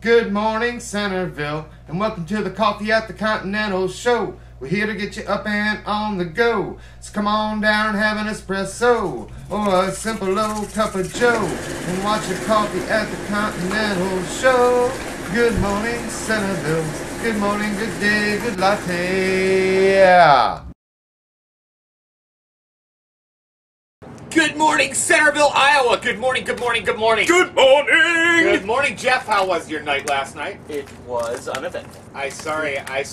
Good morning, Centerville, and welcome to the Coffee at the Continental show. We're here to get you up and on the go. So come on down and have an espresso or a simple old cup of joe and watch the Coffee at the Continental show. Good morning, Centerville. Good morning, good day, good latte. Yeah. Good morning, Centerville, Iowa. Good morning, good morning, good morning. Good morning! Good morning, Jeff. How was your night last night? It was uneventful. I sorry I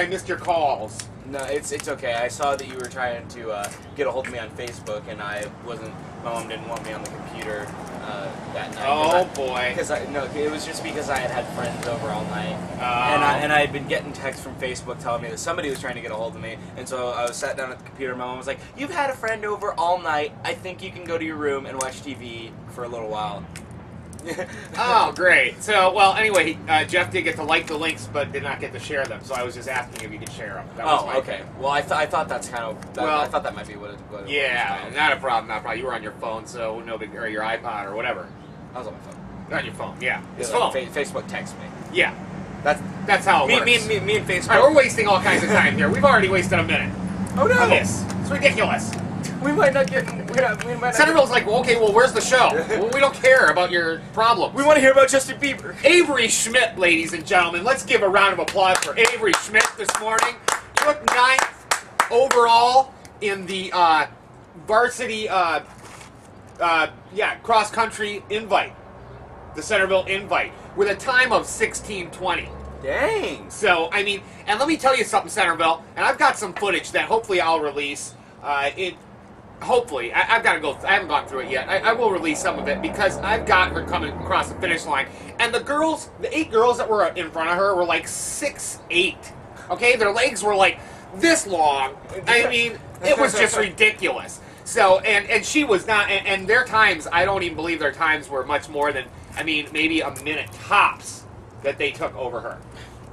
missed your calls. No, it's okay. I saw that you were trying to get a hold of me on Facebook, and my mom didn't want me on the computer that night. Oh boy! It was just because I had friends over all night, and I had been getting texts from Facebook telling me that somebody was trying to get a hold of me, and so I was sat down at the computer. My mom was like, "You've had a friend over all night. I think you can go to your room and watch TV for a little while." Oh, great. So, well, anyway, Jeff did get to like the links, but did not get to share them. So I was just asking if you could share them. That was my okay. thing. Well, I thought that's kind of. I thought that might be what it was. Yeah, not a problem. Not a problem. You were on your phone, so no big, or your iPod or whatever. I was on my phone. On your phone, yeah. His Like phone. Facebook texts me. Yeah. That's how it works. Me and Facebook. All right, we're wasting all kinds of time here. We've already wasted a minute. Oh no! On this. It's ridiculous. We might not get. Centerville's like, well, okay, well, where's the show? Well, we don't care about your problems. We want to hear about Justin Bieber. Avery Schmidt, ladies and gentlemen. Let's give a round of applause for Avery Schmidt this morning. Took 9th overall in the varsity, cross-country invite. The Centerville invite. With a time of 16:20. Dang. So, I mean, and let me tell you something, Centerville, and I've got some footage that hopefully I'll release. Hopefully, I've got to go. I haven't gone through it yet. I will release some of it because I've got her coming across the finish line. And the 8 girls that were in front of her were like 6'8". Okay, their legs were like this long. I mean, it was just ridiculous. So, and she was not. And their times, I don't even believe their times were much more than, I mean, maybe a minute tops that they took over her.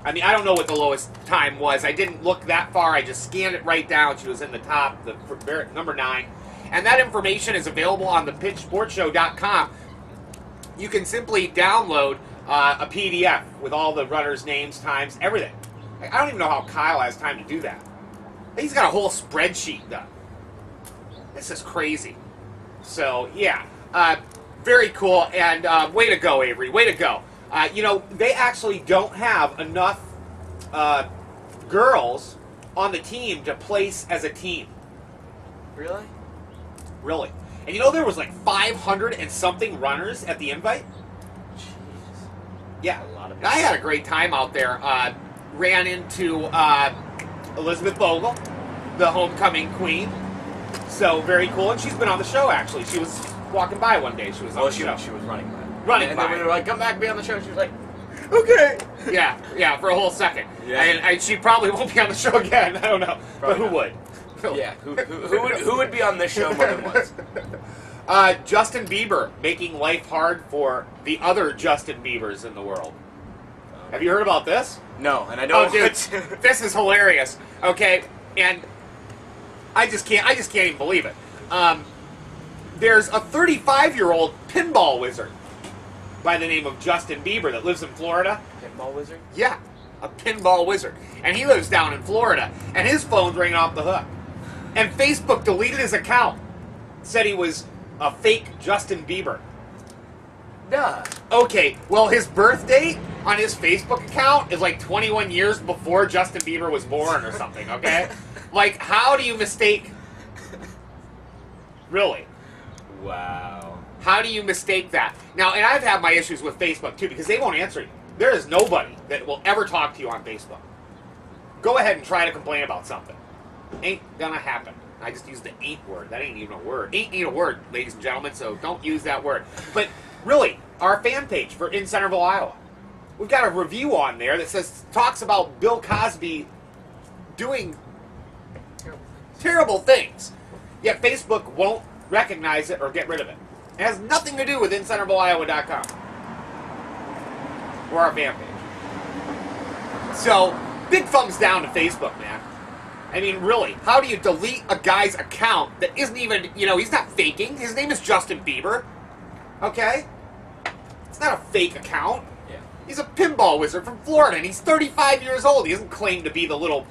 I mean, I don't know what the lowest time was. I didn't look that far. I just scanned it right down. She was in the top, number 9. And that information is available on the pitchsportshow.com. You can simply download a PDF with all the runners' names, times, everything. I don't even know how Kyle has time to do that. He's got a whole spreadsheet done. This is crazy. So, yeah. Very cool. And way to go, Avery. Way to go. They actually don't have enough girls on the team to place as a team. Really? Really. And there was like 500 and something runners at the invite? Jeez. Yeah. A lot of I had a great time out there. Ran into Elizabeth Bogle, the homecoming queen. So, very cool. And she's been on the show, actually. She was walking by one day. She was on the show. She was running by. And then we were like, come back, be on the show. She was like, okay. Yeah, for a whole second. Yeah. And she probably won't be on the show again. I don't know. Probably but who would? Yeah, who would be on this show more than once? Justin Bieber making life hard for the other Justin Biebers in the world. Have you heard about this? No, and I don't. Oh, dude, this is hilarious. Okay, and I just can't even believe it. There's a 35-year-old pinball wizard by the name of Justin Bieber that lives in Florida. Pinball wizard? Yeah, a pinball wizard. And he lives down in Florida. And his phone's ringing off the hook. And Facebook deleted his account. Said he was a fake Justin Bieber. Duh. Okay, well, his birth date on his Facebook account is like 21 years before Justin Bieber was born or something, okay? Like, how do you mistake... Really? Wow. How do you mistake that? Now, and I've had my issues with Facebook, too, because they won't answer you. There is nobody that will ever talk to you on Facebook. Go ahead and try to complain about something. Ain't gonna happen. I just used the ain't word. That ain't even a word. Ain't a word, ladies and gentlemen, so don't use that word. But, really, our fan page for in Centerville, Iowa. We've got a review on there that talks about Bill Cosby doing terrible things. Yet Facebook won't recognize it or get rid of it. It has nothing to do with InCentervilleIowa.com or our fan page. So, big thumbs down to Facebook, man. I mean, really, how do you delete a guy's account that isn't even, he's not faking. His name is Justin Bieber. Okay? It's not a fake account. Yeah. He's a pinball wizard from Florida, and he's 35 years old. He doesn't claim to be the little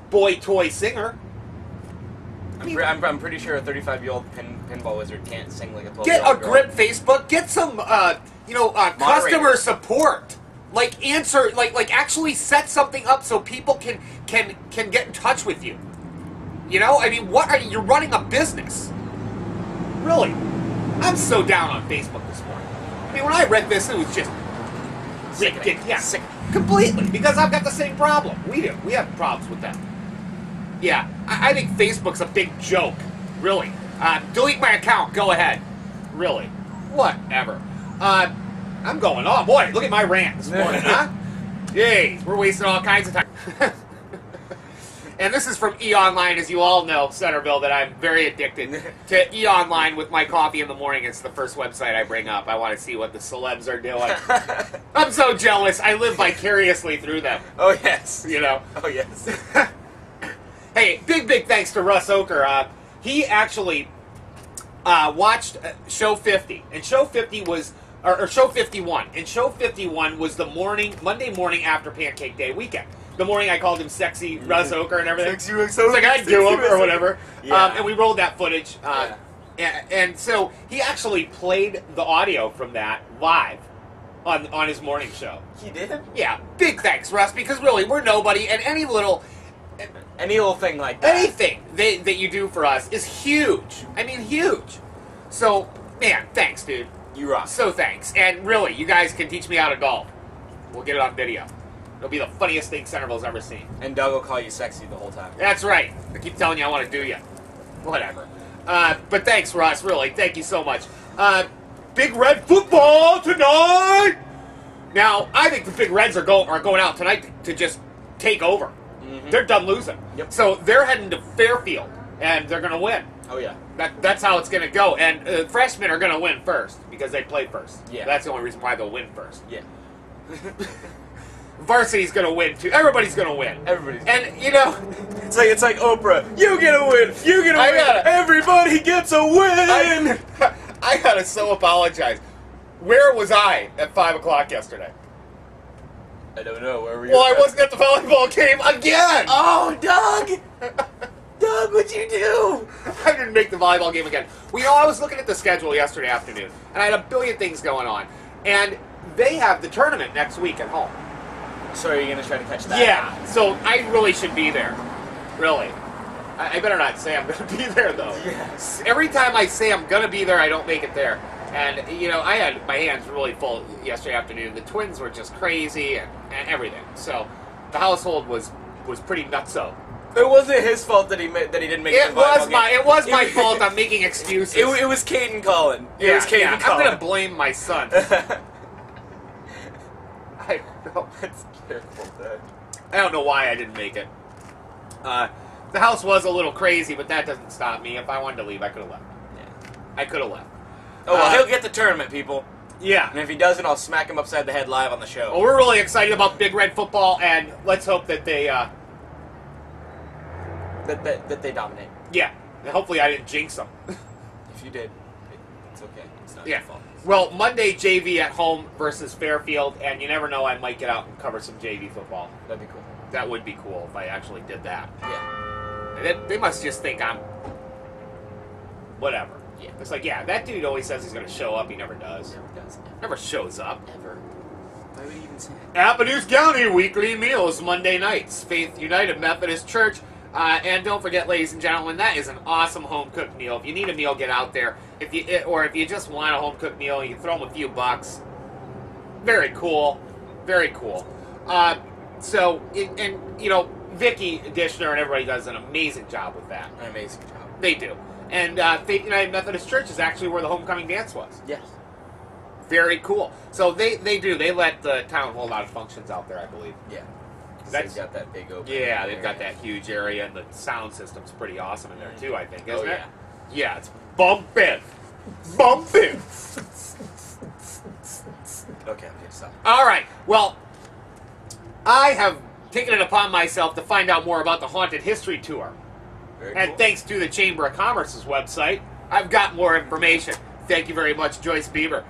boy toy singer. I'm pretty sure a 35-year-old pinball wizard can't sing like a 12-year-old Get a girl. grip, Facebook. Get some, customer support. Like answer, like actually set something up so people can get in touch with you. You know, I mean, you're running a business. Really, I'm so down on Facebook this morning. I mean, when I read this, it was just ridiculous. Yeah, sick. Completely, because I've got the same problem. We do. We have problems with that. Yeah, I think Facebook's a big joke. Really. Delete my account. Go ahead. Really. Whatever. I'm going on. Boy, look at my rant this morning, huh? Jeez, we're wasting all kinds of time. And this is from E-Online, as you all know, Centerville, that I'm very addicted to E-Online with my coffee in the morning. It's the first website I bring up. I want to see what the celebs are doing. I'm so jealous. I live vicariously through them. Oh, yes. You know? Oh, yes. Hey, big thanks to Russ Oker. He actually watched Show 50, and Show 50 was, or Show 51, and Show 51 was the Monday morning after Pancake Day weekend. The morning I called him Sexy Russ Oker and everything. Sexy Russ It's like I'd do him or whatever. Yeah. And we rolled that footage. Yeah. And so he actually played the audio from that live on his morning show. He did? Yeah, big thanks, Russ, because really, we're nobody, and any little thing like that. anything that you do for us is huge. I mean, huge. So, man, thanks, dude. You rock. So thanks. And really, you guys can teach me how to golf. We'll get it on video. It'll be the funniest thing Centerville's ever seen. And Doug will call you sexy the whole time. That's right. I keep telling you I want to do you. Whatever. But thanks, Russ. Really, thank you so much. Big Red football tonight. Now, I think the Big Reds are going out tonight to just take over. Mm-hmm. They're done losing. Yep. So they're heading to Fairfield, and they're going to win. Oh, yeah. That's how it's going to go. And freshmen are going to win first because they play first. Yeah. That's the only reason why they'll win first. Yeah. Varsity's going to win, too. Everybody's going to win. Everybody's And, you know... It's like Oprah. You get a win. You get a win. Everybody gets a win. I gotta so apologize. Where was I at 5 o'clock yesterday? I don't know. Where were you? Well, I wasn't at the volleyball game again! Oh, Doug! Doug, what'd you do? I didn't make the volleyball game again. Well, you know, I was looking at the schedule yesterday afternoon, and I had a billion things going on. And they have the tournament next week at home. So are you going to try to catch that? Yeah, so I really should be there. Really. I better not say I'm going to be there, though. Yes. Every time I say I'm going to be there, I don't make it there. And, you know, I had my hands really full yesterday afternoon. The twins were just crazy and everything. So the household was pretty nutso. It wasn't his fault that he didn't make It the was volleyball my game. fault. I'm making excuses. It was Caden Cullen. It was Caden Cullen. I'm going to blame my son. I don't, That's careful, Doug. I don't know why I didn't make it. The house was a little crazy, but that doesn't stop me. If I wanted to leave, I could have left. Yeah. I could have left. Oh, well, he'll get the tournament, people. Yeah. And if he doesn't, I'll smack him upside the head live on the show. Well, we're really excited about Big Red football, and let's hope that they, That they dominate. yeah. And hopefully I didn't jinx them. If you did, it's okay. It's not Yeah. your fault. Well, Monday JV at home versus Fairfield, and you never know, I might get out and cover some JV football. That'd be cool. That would be cool if I actually did that. Yeah. And they must just think I'm whatever. Yeah. It's like, yeah, that dude always says he's going to show up. He never does. Never does. Never shows up. Ever. Why would you even say that? Appaloosa County weekly meals Monday nights. Faith United Methodist Church. And don't forget, ladies and gentlemen, that is an awesome home cooked meal. If you need a meal, get out there. If you just want a home cooked meal, you can throw them a few bucks. Very cool. Very cool. Vicky Dishner and everybody does an amazing job with that. An amazing job. They do. And Faith United Methodist Church is actually where the homecoming dance was. Yes. Very cool. So they do. They let the town hold out functions out there, I believe. Yeah. That's- They've got that big open. Yeah, they've area. got that huge area, and the sound system's pretty awesome in there, too, I think, isn't Oh, it? yeah. Yeah, it's bumping. Bumping. Okay, I'm gonna stop. All right. Well, I have taken it upon myself to find out more about the Haunted History Tour. Very And cool. thanks to the Chamber of Commerce's website, I've got more information. Thank you very much, Joyce Bieber.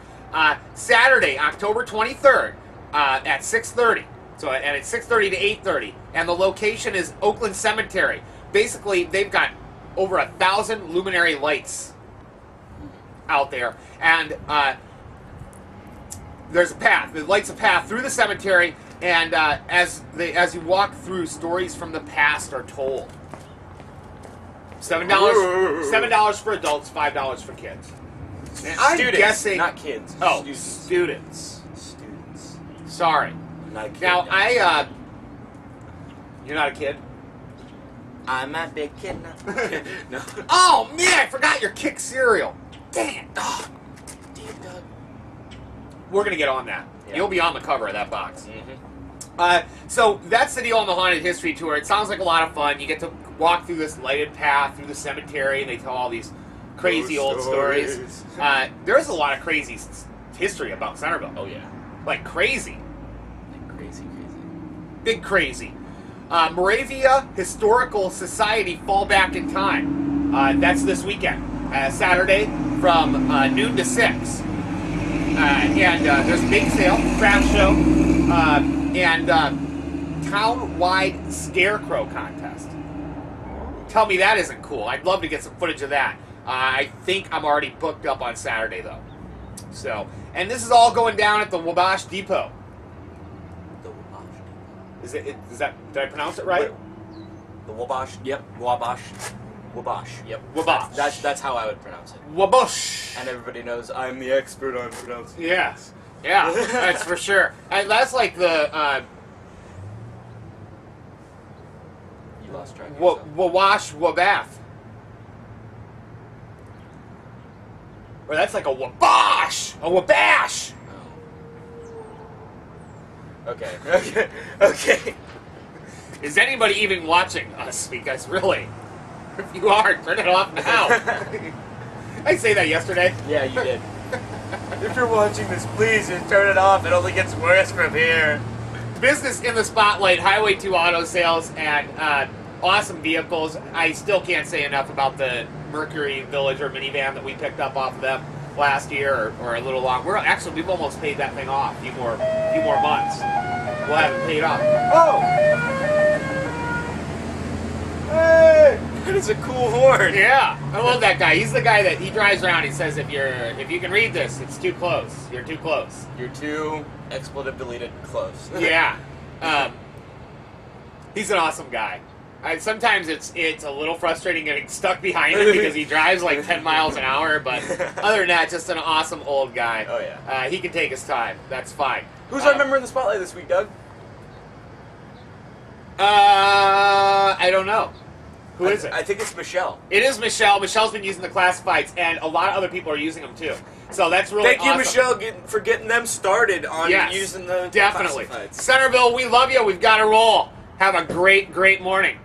Saturday, October 23rd at 6:30. So, and it's 6:30 to 8:30. And the location is Oakland Cemetery. Basically, they've got over 1,000 luminary lights out there. And there's a path. It lights a path through the cemetery. And as you walk through, stories from the past are told. $7 for adults, $5 for kids. And I'm Students, guessing, not kids. Oh, Students. Sorry. I'm not a kid. Now you're not a kid. I'm not a big kid now. No. Oh man, I forgot your Kick cereal. Dang it. Oh, Damn, Doug. we're gonna get on that. Yeah. You'll be on the cover of that box. Mm-hmm. So that's the deal on the Haunted History Tour. It sounds like a lot of fun. You get to walk through this lighted path through the cemetery, and they tell all these crazy old stories. There's a lot of crazy history about Centerville. Oh yeah. Like crazy. Like crazy. Big crazy. Moravia Historical Society Fall Back in Time. That's this weekend. Saturday from noon to 6. And there's a big sale, craft show, and town-wide scarecrow contest. Tell me that isn't cool. I'd love to get some footage of that. I think I'm already booked up on Saturday, though. So, and this is all going down at the Wabash Depot. The Wabash. Did I pronounce it right? The Wabash. Yep. Wabash. Yep. Wabash. That's how I would pronounce it. Wabash. And everybody knows I'm the expert on pronouncing. Yes. Yeah, that's for sure. And that's like the You lost track of yourself. Wabash Wabath. Or that's like a Wabash! A Wabash! Okay. Is anybody even watching us? Because really, if you are, turn it off now. I say that yesterday. Yeah, you did. If you're watching this, please just turn it off. It only gets worse from here. Business in the spotlight, Highway 2 auto sales, and awesome vehicles. I still can't say enough about the Mercury Villager minivan that we picked up off of them last year, or a little long. We've almost paid that thing off. A few more months. We'll have it paid off. Oh! Hey! That is a cool horn. Yeah, I love that guy. He's the guy that he drives around. He says, if you can read this, it's too close. You're too close. You're too expletive deleted close. Yeah. He's an awesome guy. Sometimes it's a little frustrating getting stuck behind him because he drives like 10 miles an hour, but other than that, just an awesome old guy. Oh, yeah. He can take his time. That's fine. Who's our member in the spotlight this week, Doug? I don't know. Who is it? I think it's Michelle. It is Michelle. Michelle's been using the classifieds, and a lot of other people are using them too. So that's really Thank you, awesome. Michelle, for getting them started on using the definitely. classifieds. Centerville, we love you. We've got to roll. Have a great morning.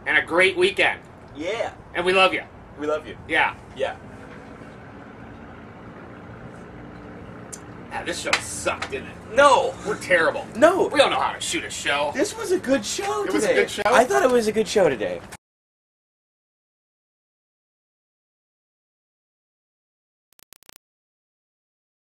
And a great weekend. Yeah. And we love you. We love you. Yeah. Yeah. This show sucked, didn't it? No. We're terrible. No. We don't know how to shoot a show. This was a good show today. It was a good show? I thought it was a good show today.